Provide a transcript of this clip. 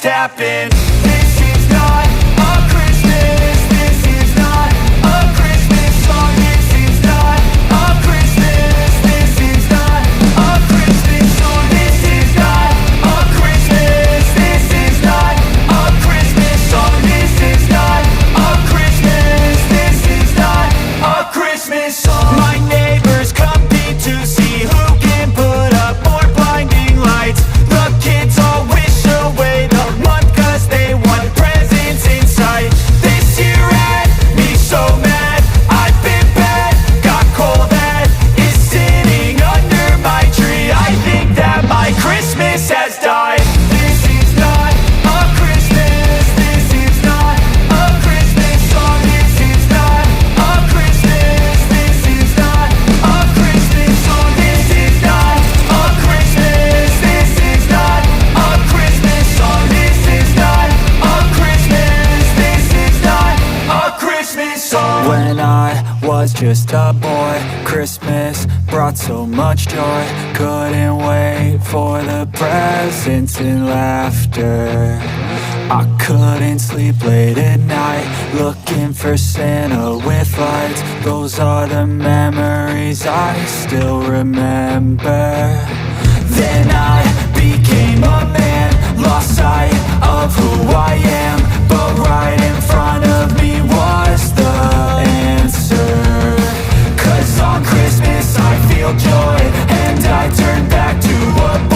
just happened. This is not a Christmas. This is not a Christmas song. This is not a Christmas. This is not a Christmas song. This is not a Christmas. This is not a Christmas song. This is not a Christmas. This is not a Christmas song. My neighbors compete to see who can put up more blinding lights. The kids all wish away the month 'cause they want presents in sight. This year had me so mad, I've been bad, got coal that is sitting under my tree. I think that my Christmas has died. This is not a Christmas. This is not a Christmas song. This is not a Christmas. This is not a Christmas song. This is not a Christmas. This is not a Christmas song. This is not a Christmas. This is not a Christmas song. When I was just a boy, Christmas brought so much joy. Couldn't wait for the presents and laughter. I couldn't sleep late at night, looking for Santa with lights. Those are the memories I still remember.